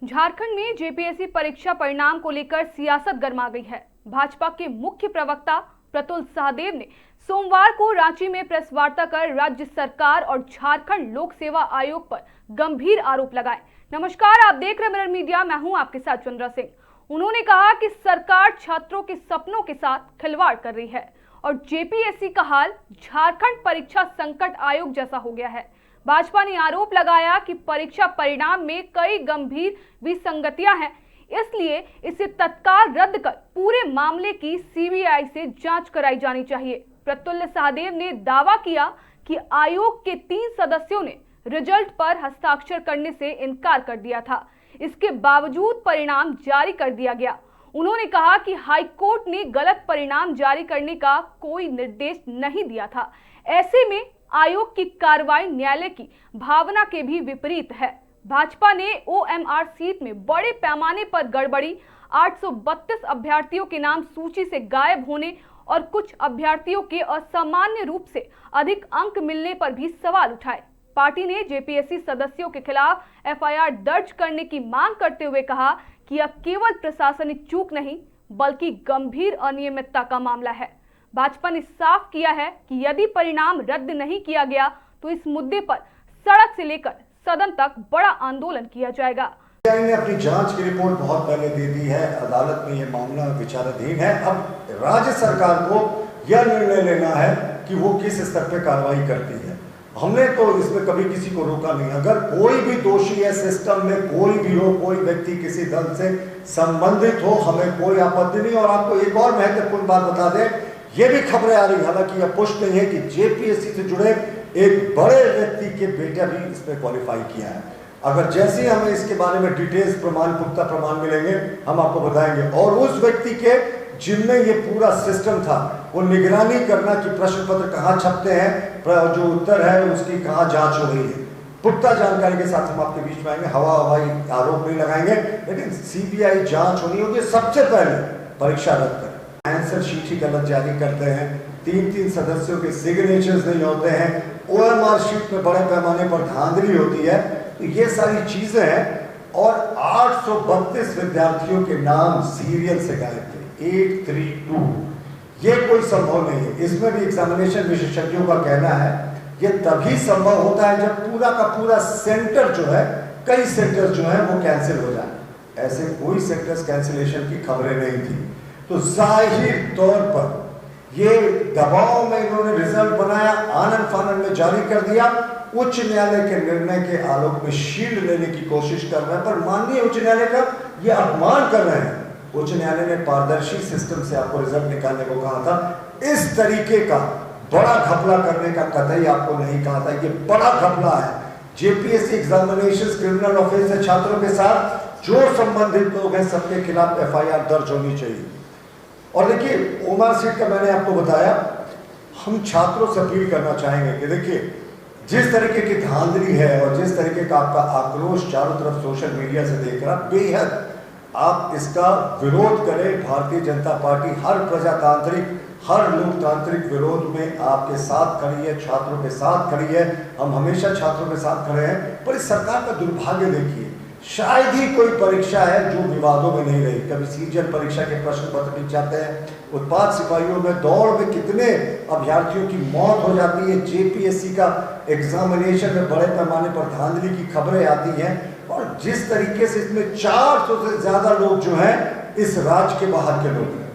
झारखंड में जेपीएससी परीक्षा परिणाम को लेकर सियासत गर्मा गई है। भाजपा के मुख्य प्रवक्ता प्रतुल सहदेव ने सोमवार को रांची में प्रेस वार्ता कर राज्य सरकार और झारखंड लोक सेवा आयोग पर गंभीर आरोप लगाए। नमस्कार, आप देख रहे मिरर मीडिया, मैं हूं आपके साथ चंद्रा सिंह। उन्होंने कहा कि सरकार छात्रों के सपनों के साथ खिलवाड़ कर रही है और जेपीएससी का हाल झारखंड परीक्षा संकट आयोग जैसा हो गया है। भाजपा ने आरोप लगाया कि परीक्षा परिणाम में कई गंभीर विसंगतियां हैं, इसलिए इसे तत्काल रद्द कर पूरे मामले की सीबीआई से जांच कराई जानी चाहिए। प्रतुल्य सहदेव ने दावा किया कि आयोग के 3 सदस्यों ने रिजल्ट पर हस्ताक्षर करने से इनकार कर दिया था, इसके बावजूद परिणाम जारी कर दिया गया। उन्होंने कहा कि हाईकोर्ट ने गलत परिणाम जारी करने का कोई निर्देश नहीं दिया था। ऐसे में आयोग की कार्रवाई न्यायालय की भावना के भी विपरीत है। भाजपा ने ओएमआर सीट में बड़े पैमाने पर गड़बड़ी, 832 अभ्यर्थियों के नाम सूची से गायब होने और कुछ अभ्यर्थियों के असामान्य रूप से अधिक अंक मिलने पर भी सवाल उठाए। पार्टी ने जेपीएससी सदस्यों के खिलाफ एफआईआर दर्ज करने की मांग करते हुए कहा कि यह केवल प्रशासनिक चूक नहीं बल्कि गंभीर अनियमितता का मामला है। भाजपा ने साफ किया है कि यदि परिणाम रद्द नहीं किया गया तो इस मुद्दे पर सड़क से लेकर सदन तक बड़ा आंदोलन किया जाएगा। सीबीआई ने अपनी जांच की रिपोर्ट बहुत पहले दे दी है। अदालत में यह मामला विचाराधीन है। अब राज्य सरकार को यह निर्णय लेना है कि वो किस स्तर पर कार्रवाई करती है। हमने तो इसमें कभी किसी को रोका नहीं। अगर कोई भी दोषी है सिस्टम में, कोई भी हो, कोई व्यक्ति किसी दल से संबंधित हो, हमें कोई आपत्ति नहीं। और आपको एक और महत्वपूर्ण बात बता दें, ये भी खबरें आ रही, हालांकि यह पुष्ट नहीं है, कि जेपीएससी से जुड़े एक बड़े व्यक्ति के बेटा भी इसमें क्वालिफाई किया है। अगर जैसे हमें इसके बारे में डिटेल्स प्रमाण, पुख्ता प्रमाण मिलेंगे, हम आपको बताएंगे। और उस व्यक्ति के जिनमें ये पूरा सिस्टम था, वो निगरानी करना कि प्रश्न पत्र कहाँ छपते हैं, जो उत्तर है उसकी कहाँ जांच हो रही है, पुख्ता जानकारी के साथ हम आपके बीच में आएंगे। हवाई आरोप नहीं लगाएंगे, लेकिन सीबीआई जांच होनी होगी। सबसे पहले परीक्षा रद्द करें। आंसर शीट ही गलत जारी करते हैं, 3 सदस्यों के सिग्नेचर्स नहीं होते हैं, ओएमआर शीट में बड़े पैमाने पर धांधली होती है। तो ये सारी चीजें हैं। और 832 विद्यार्थियों के नाम सीरियल से गायब थे, 832। ये कोई संभव नहीं है। इसमें भी एग्जामिनेशन विशेषज्ञों का कहना है ये तभी संभव होता है जब पूरा का पूरा सेंटर जो है, कई सेंटर्स जो है वो कैंसिल हो जाए। ऐसे कोई सेंटर्स कैंसिलेशन की खबरें नहीं थी। तो जाहिर तौर पर ये दबाव में इन्होंने रिजल्ट बनाया, आनन फानन में जारी कर दिया। उच्च न्यायालय के निर्णय के आलोक में शील्ड लेने की कोशिश कर रहे हैं, पर माननीय उच्च न्यायालय का ये अपमान कर रहे हैं। उच्च न्यायालय ने पारदर्शी सिस्टम से आपको रिजल्ट निकालने को कहा था। इस तरीके का बड़ा घपला करने का कतई आपको नहीं कहा था। ये बड़ा घपला है। जेपीएससी एग्जामिनेशंस क्रिमिनल ऑफेंस है छात्रों के साथ, जो संबंधित लोग हैं सबके खिलाफ एफआईआर दर्ज होनी चाहिए। और देखिए, ओएमआर सीट का मैंने आपको बताया, हम छात्रों से अपील करना चाहेंगे कि देखिए, जिस तरीके की धांधली है और जिस तरीके का आपका आक्रोश चारों तरफ सोशल मीडिया से देख रहा, बेहद आप इसका विरोध करें। भारतीय जनता पार्टी हर प्रजातांत्रिक, हर लोकतांत्रिक विरोध में आपके साथ खड़ी है, छात्रों के साथ खड़ी है। हम हमेशा छात्रों के साथ खड़े हैं। पर इस सरकार का दुर्भाग्य देखिए, शायद ही कोई परीक्षा है जो विवादों में नहीं रही। कभी सीजन परीक्षा के प्रश्न पत्र लीक जाते हैं, उत्पाद सिपाहियों में दौड़ में कितने अभ्यर्थियों की मौत हो जाती है, जेपीएससी का एग्जामिनेशन में बड़े पैमाने पर धांधली की खबरें आती हैं। और जिस तरीके से इसमें 400 से ज्यादा लोग जो हैं इस राज्य के बाहर के लोग हैं।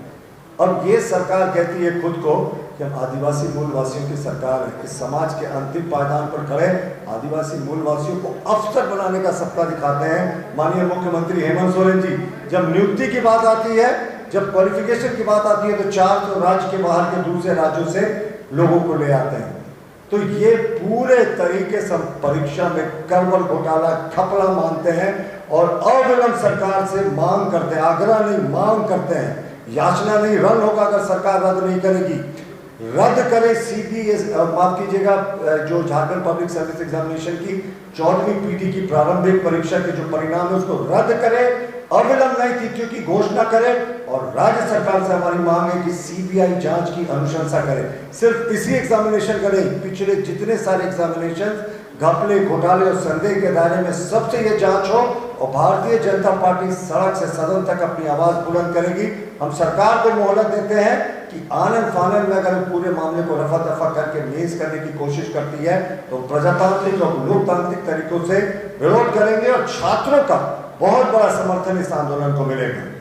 अब ये सरकार कहती है खुद को कि हम आदिवासी मूलवासियों की सरकार है, इस समाज के अंतिम पायदान पर खड़े आदिवासी मूलवासियों को अफसर बनाने का सपना दिखाते हैं। माननीय मुख्यमंत्री हेमंत सोरेन जी, जब नियुक्ति की बात आती है, जब क्वालिफिकेशन की बात आती है, तो 4 राज्य के बाहर के दूसरे राज्यों से लोगों को ले आते हैं। तो ये पूरे तरीके से परीक्षा में गड़बड़, घोटाला, खपला मानते हैं और अविलंब सरकार से मांग करते हैं। आग्रह नहीं, मांग करते हैं। याचना नहीं, रन होगा अगर सरकार रद्द नहीं करेगी। रद्द करे सीबीएसई, माफ कीजिएगा, जो झारखंड पब्लिक सर्विस एग्जामिनेशन की 14वीं पीटी की प्रारंभिक परीक्षा के जो परिणाम है उसको रद्द करे, अविलंब नई तिथियों की घोषणा करे। और राज्य सरकार से हमारी मांग है कि सीबीआई जांच की अनुशंसा करे। सिर्फ इसी एग्जामिनेशन का नहीं, पिछले जितने सारे एग्जामिनेशन घपले, घोटाले और संदेह के दायरे में सबसे ये जांच हो और भारतीय जनता पार्टी सड़क से सदन तक अपनी आवाज बुलंद करेगी। हम सरकार को मोहलत देते हैं कि आनन फानन में अगर पूरे मामले को रफा दफा करके मेज करने की कोशिश करती है तो प्रजातांत्रिक और लोकतांत्रिक तरीकों से विरोध करेंगे और छात्रों का बहुत बड़ा समर्थन इस आंदोलन को मिलेगा।